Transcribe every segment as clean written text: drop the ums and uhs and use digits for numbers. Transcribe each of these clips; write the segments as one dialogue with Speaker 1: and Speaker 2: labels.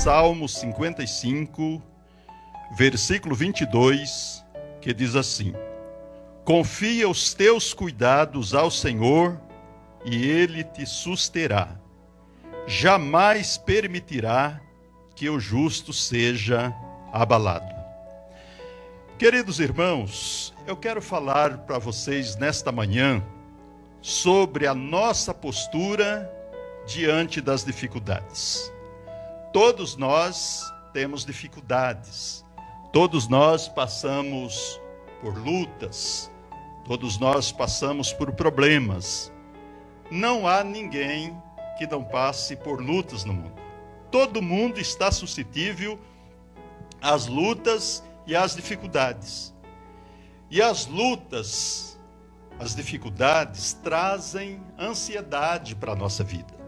Speaker 1: Salmo 55, versículo 22, que diz assim: confia os teus cuidados ao Senhor e Ele te susterá. Jamais permitirá que o justo seja abalado. Queridos irmãos, eu quero falar para vocês nesta manhã sobre a nossa postura diante das dificuldades. Todos nós temos dificuldades, todos nós passamos por lutas, todos nós passamos por problemas. Não há ninguém que não passe por lutas no mundo. Todo mundo está suscetível às lutas e às dificuldades. E as lutas, as dificuldades trazem ansiedade para a nossa vida.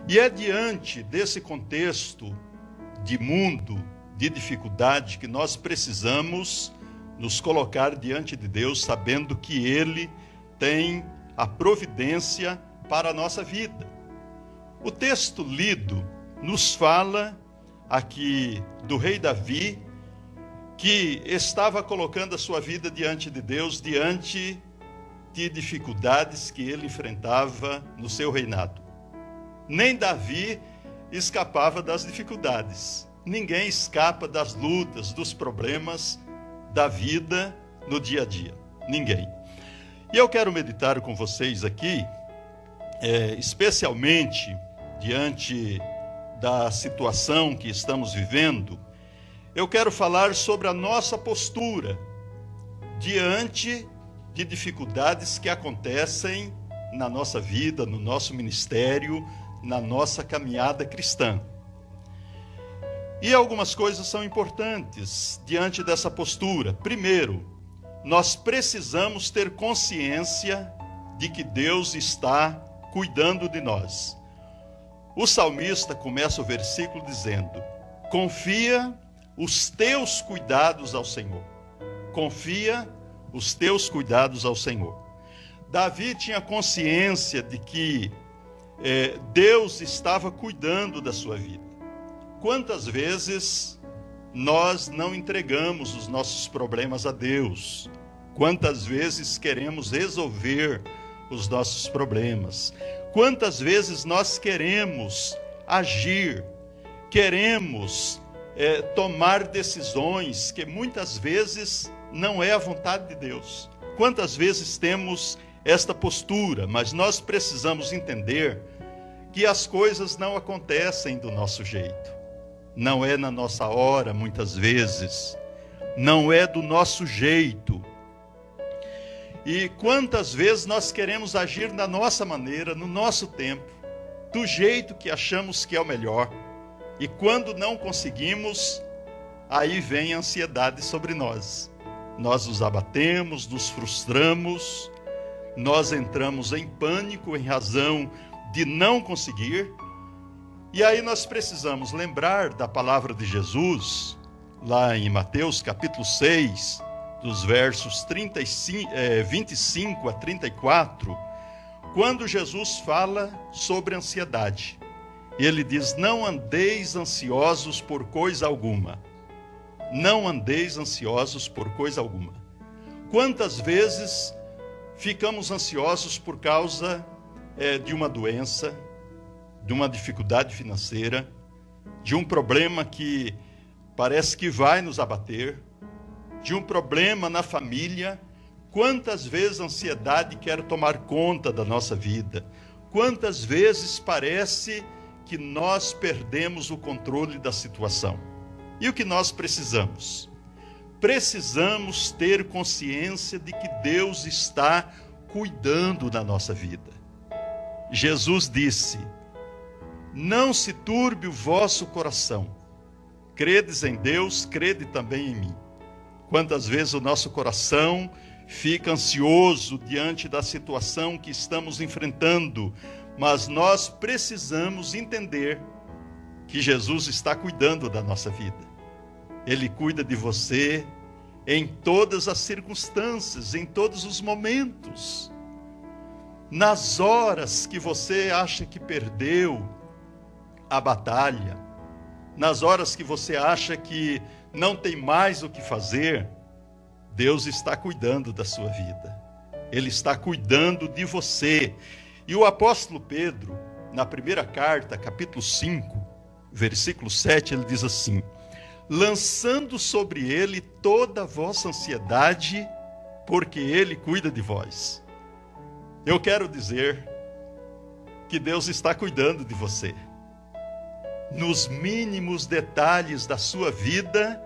Speaker 1: E é diante desse contexto de mundo, de dificuldade, que nós precisamos nos colocar diante de Deus, sabendo que Ele tem a providência para a nossa vida. O texto lido nos fala aqui do rei Davi, que estava colocando a sua vida diante de Deus, diante de dificuldades que ele enfrentava no seu reinado. Nem Davi escapava das dificuldades. Ninguém escapa das lutas, dos problemas da vida no dia a dia. Ninguém. E eu quero meditar com vocês aqui, especialmente diante da situação que estamos vivendo, eu quero falar sobre a nossa postura diante de dificuldades que acontecem na nossa vida, no nosso ministério, na nossa caminhada cristã. E algumas coisas são importantes diante dessa postura. Primeiro, nós precisamos ter consciência de que Deus está cuidando de nós. O salmista começa o versículo dizendo: confia os teus cuidados ao Senhor. Confia os teus cuidados ao Senhor. Davi tinha consciência de que Deus estava cuidando da sua vida. Quantas vezes nós não entregamos os nossos problemas a Deus? Quantas vezes queremos resolver os nossos problemas? Quantas vezes nós queremos agir, queremos tomar decisões que muitas vezes não é a vontade de Deus? Quantas vezes temos esta postura? Mas nós precisamos entender que as coisas não acontecem do nosso jeito. Não é na nossa hora, muitas vezes. Não é do nosso jeito. E quantas vezes nós queremos agir da nossa maneira, no nosso tempo, do jeito que achamos que é o melhor. E quando não conseguimos, aí vem a ansiedade sobre nós. Nós nos abatemos, nos frustramos, nós entramos em pânico em razão de não conseguir. E aí nós precisamos lembrar da palavra de Jesus, lá em Mateus capítulo 6, dos versos 25 a 34, quando Jesus fala sobre ansiedade. Ele diz: não andeis ansiosos por coisa alguma. Não andeis ansiosos por coisa alguma. Quantas vezes ficamos ansiosos por causa de uma doença, de uma dificuldade financeira, de um problema que parece que vai nos abater, de um problema na família? Quantas vezes a ansiedade quer tomar conta da nossa vida? Quantas vezes parece que nós perdemos o controle da situação? E o que nós precisamos? Precisamos ter consciência de que Deus está cuidando da nossa vida. Jesus disse: não se turbe o vosso coração. Credes em Deus, crede também em mim. Quantas vezes o nosso coração fica ansioso diante da situação que estamos enfrentando, mas nós precisamos entender que Jesus está cuidando da nossa vida. Ele cuida de você em todas as circunstâncias, em todos os momentos. Nas horas que você acha que perdeu a batalha, nas horas que você acha que não tem mais o que fazer, Deus está cuidando da sua vida. Ele está cuidando de você. E o apóstolo Pedro, na primeira carta, capítulo 5, versículo 7, ele diz assim: lançando sobre ele toda a vossa ansiedade, porque ele cuida de vós. Eu quero dizer que Deus está cuidando de você. Nos mínimos detalhes da sua vida,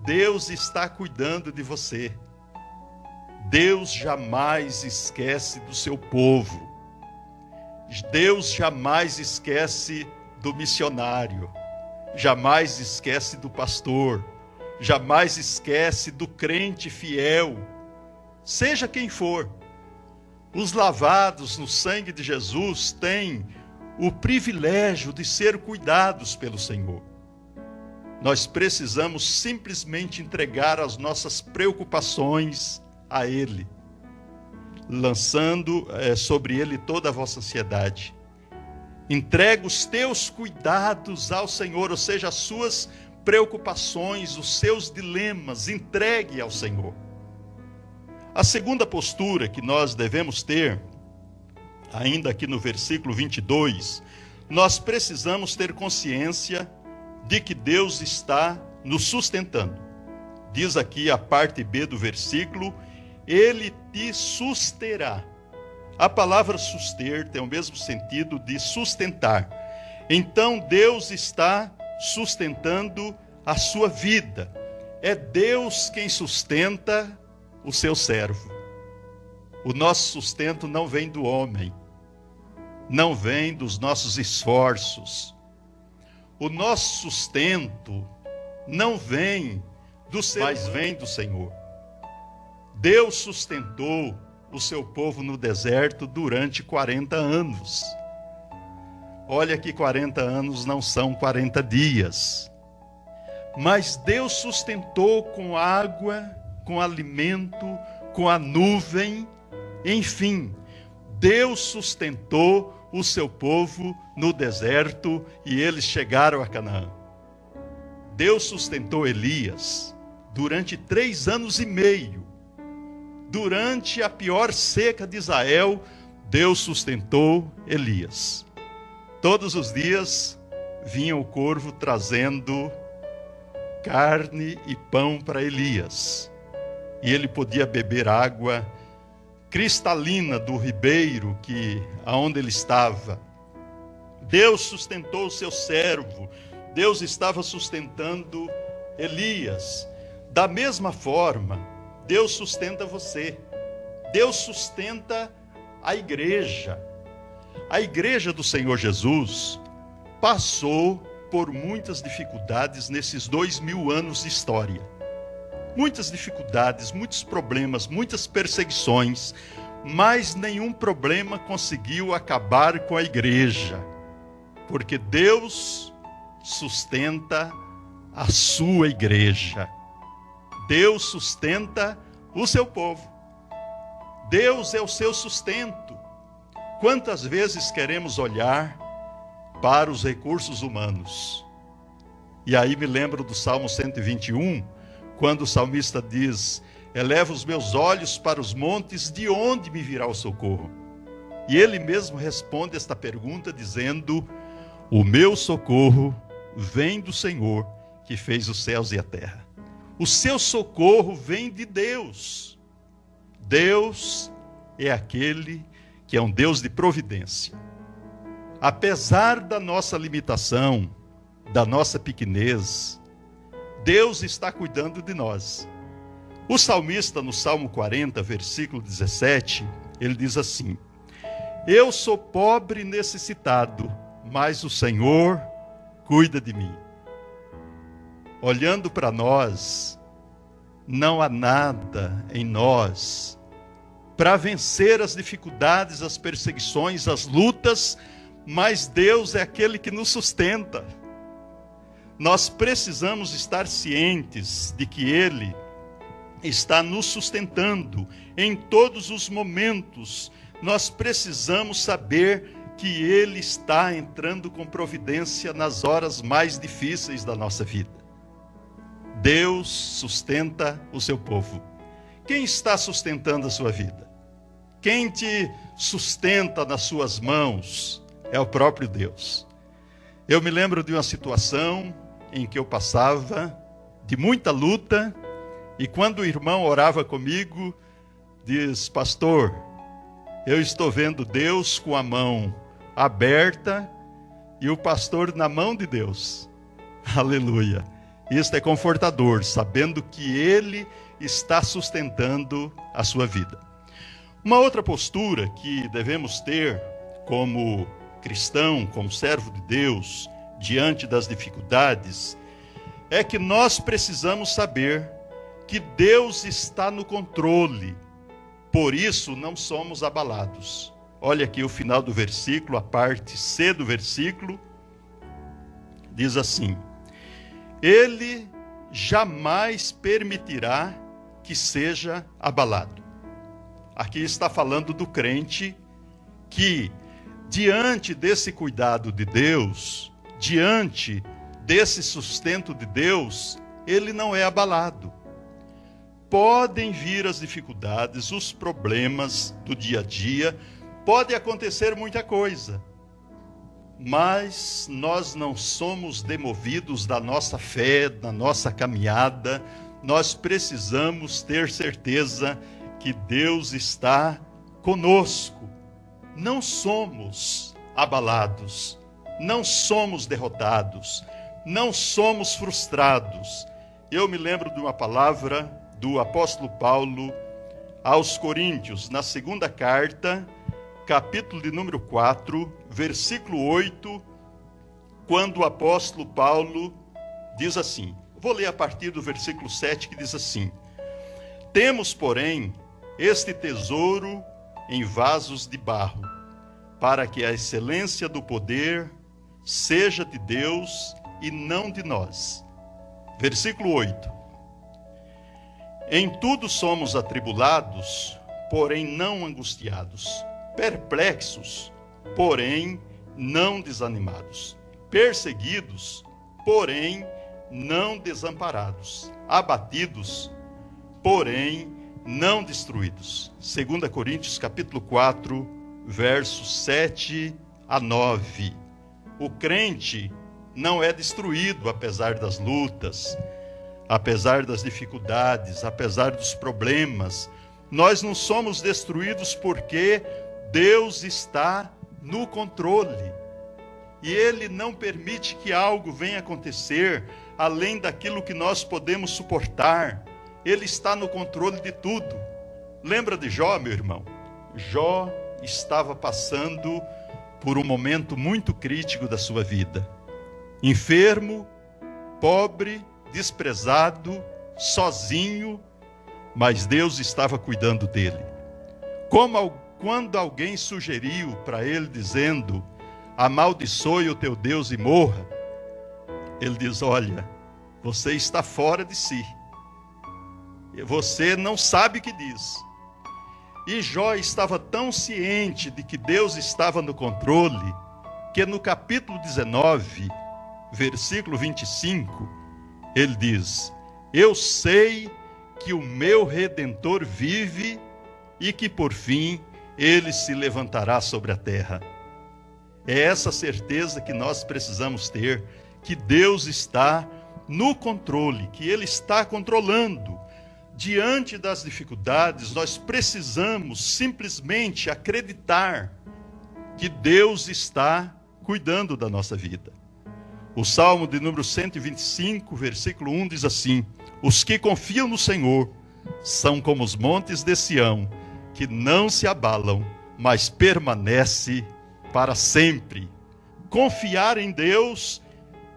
Speaker 1: Deus está cuidando de você. Deus jamais esquece do seu povo. Deus jamais esquece do missionário. Jamais esquece do pastor. Jamais esquece do crente fiel. Seja quem for. Os lavados no sangue de Jesus têm o privilégio de ser cuidados pelo Senhor. Nós precisamos simplesmente entregar as nossas preocupações a Ele, lançando sobre Ele toda a vossa ansiedade. Entrega os teus cuidados ao Senhor, ou seja, as suas preocupações, os seus dilemas, entregue ao Senhor. A segunda postura que nós devemos ter, ainda aqui no versículo 22, nós precisamos ter consciência de que Deus está nos sustentando. Diz aqui a parte B do versículo: Ele te susterá. A palavra suster tem o mesmo sentido de sustentar. Então Deus está sustentando a sua vida. É Deus quem sustenta o seu servo. O nosso sustento não vem do homem, não vem dos nossos esforços. O nosso sustento não vem do ser, mas vem do Senhor. Deus sustentou o seu povo no deserto durante 40 anos. Olha que 40 anos não são 40 dias. Mas Deus sustentou com água, com alimento, com a nuvem, enfim, Deus sustentou o seu povo no deserto e eles chegaram a Canaã. Deus sustentou Elias durante 3 anos e meio. Durante a pior seca de Israel, Deus sustentou Elias. Todos os dias vinha o corvo trazendo carne e pão para Elias. E ele podia beber água cristalina do ribeiro aonde ele estava. Deus sustentou o seu servo. Deus estava sustentando Elias. Da mesma forma, Deus sustenta você. Deus sustenta a igreja. A igreja do Senhor Jesus passou por muitas dificuldades nesses 2000 anos de história. Muitas dificuldades, muitos problemas, muitas perseguições, mas nenhum problema conseguiu acabar com a igreja, porque Deus sustenta a sua igreja. Deus sustenta o seu povo. Deus é o seu sustento. Quantas vezes queremos olhar para os recursos humanos? E aí me lembro do Salmo 121, quando o salmista diz: eleva os meus olhos para os montes, de onde me virá o socorro? E ele mesmo responde esta pergunta dizendo: o meu socorro vem do Senhor, que fez os céus e a terra. O seu socorro vem de Deus. Deus é aquele que é um Deus de providência. Apesar da nossa limitação, da nossa pequenez, Deus está cuidando de nós. O salmista, no Salmo 40, versículo 17, ele diz assim: eu sou pobre e necessitado, mas o Senhor cuida de mim. Olhando para nós, não há nada em nós para vencer as dificuldades, as perseguições, as lutas, mas Deus é aquele que nos sustenta. Nós precisamos estar cientes de que Ele está nos sustentando em todos os momentos. Nós precisamos saber que Ele está entrando com providência nas horas mais difíceis da nossa vida. Deus sustenta o seu povo. Quem está sustentando a sua vida? Quem te sustenta nas suas mãos é o próprio Deus. Eu me lembro de uma situação em que eu passava de muita luta, e quando o irmão orava comigo, diz: pastor, eu estou vendo Deus com a mão aberta e o pastor na mão de Deus. Aleluia. Isto é confortador, sabendo que Ele está sustentando a sua vida. Uma outra postura que devemos ter como cristão, como servo de Deus, diante das dificuldades, é que nós precisamos saber que Deus está no controle, por isso não somos abalados. Olha aqui o final do versículo, a parte C do versículo, diz assim: Ele jamais permitirá que seja abalado. Aqui está falando do crente que, diante desse cuidado de Deus, diante desse sustento de Deus, ele não é abalado. Podem vir as dificuldades, os problemas do dia a dia, pode acontecer muita coisa, mas nós não somos demovidos da nossa fé, da nossa caminhada. Nós precisamos ter certeza que Deus está conosco. Não somos abalados, não somos derrotados, não somos frustrados. Eu me lembro de uma palavra do apóstolo Paulo aos Coríntios, na segunda carta, capítulo de número 4, versículo 8, quando o apóstolo Paulo diz assim, vou ler a partir do versículo 7, que diz assim: Temos, porém, este tesouro em vasos de barro, para que a excelência do poder seja de Deus e não de nós. Versículo 8. Em tudo somos atribulados, porém não angustiados, perplexos, porém não desanimados, perseguidos, porém não desamparados, abatidos, porém não destruídos. 2 Coríntios capítulo 4, versos 7 a 9. O crente não é destruído apesar das lutas, apesar das dificuldades, apesar dos problemas. Nós não somos destruídos porque Deus está no controle. E Ele não permite que algo venha acontecer além daquilo que nós podemos suportar. Ele está no controle de tudo. Lembra de Jó, meu irmão? Jó estava passando por um momento muito crítico da sua vida. Enfermo, pobre, desprezado, sozinho, mas Deus estava cuidando dele. Quando alguém sugeriu para ele, dizendo: amaldiçoe o teu Deus e morra, ele diz: olha, você está fora de si, você não sabe o que diz. E Jó estava tão ciente de que Deus estava no controle, que no capítulo 19, versículo 25, ele diz: eu sei que o meu Redentor vive e que por fim ele se levantará sobre a terra. É essa certeza que nós precisamos ter, que Deus está no controle, que Ele está controlando. Diante das dificuldades, nós precisamos simplesmente acreditar que Deus está cuidando da nossa vida. O Salmo de número 125, versículo 1 diz assim: os que confiam no Senhor são como os montes de Sião, que não se abalam, mas permanece para sempre. Confiar em Deus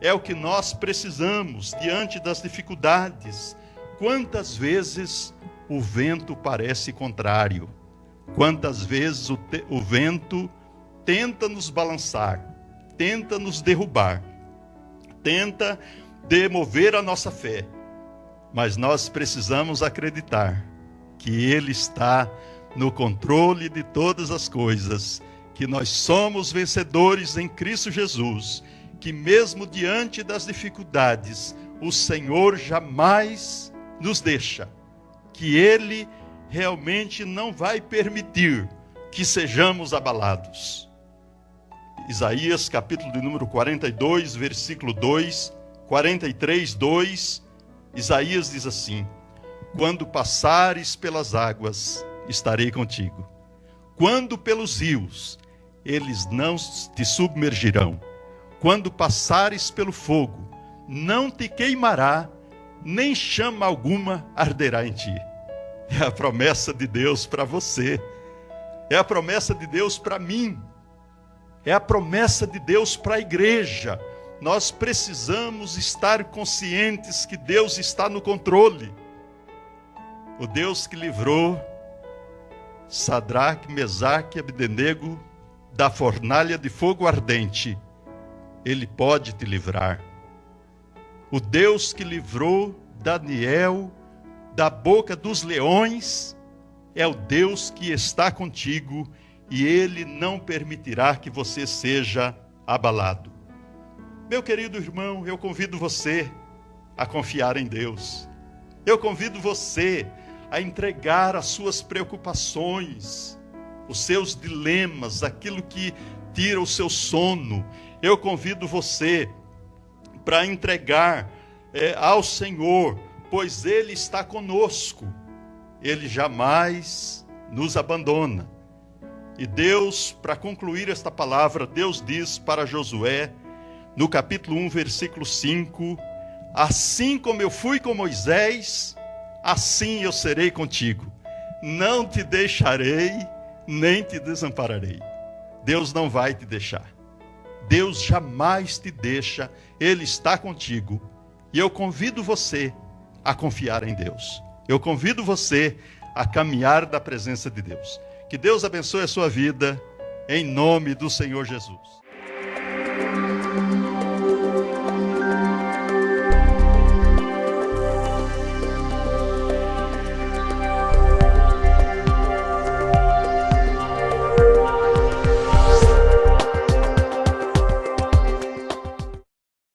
Speaker 1: é o que nós precisamos diante das dificuldades. Quantas vezes o vento parece contrário? Quantas vezes o vento tenta nos balançar, tenta nos derrubar, tenta demover a nossa fé. Mas nós precisamos acreditar que Ele está no controle de todas as coisas, que nós somos vencedores em Cristo Jesus, que mesmo diante das dificuldades, o Senhor jamais nos deixa, que Ele realmente não vai permitir que sejamos abalados. Isaías, capítulo de número 42, versículo 2, 43, 2, Isaías diz assim: quando passares pelas águas, estarei contigo. Quando pelos rios, eles não te submergirão. Quando passares pelo fogo, não te queimará, nem chama alguma arderá em ti. É a promessa de Deus para você. É a promessa de Deus para mim. É a promessa de Deus para a igreja. Nós precisamos estar conscientes que Deus está no controle. O Deus que livrou Sadraque, Mesaque e Abdenego da fornalha de fogo ardente, Ele pode te livrar. O Deus que livrou Daniel da boca dos leões é o Deus que está contigo e Ele não permitirá que você seja abalado. Meu querido irmão, eu convido você a confiar em Deus. Eu convido você a entregar as suas preocupações, os seus dilemas, aquilo que tira o seu sono. Eu convido você para entregar ao Senhor, pois Ele está conosco. Ele jamais nos abandona. E Deus, para concluir esta palavra, Deus diz para Josué, no capítulo 1, versículo 5, assim como eu fui com Moisés, assim eu serei contigo. Não te deixarei, nem te desampararei. Deus não vai te deixar. Deus jamais te deixa. Ele está contigo. E eu convido você a confiar em Deus. Eu convido você a caminhar da presença de Deus. Que Deus abençoe a sua vida, em nome do Senhor Jesus.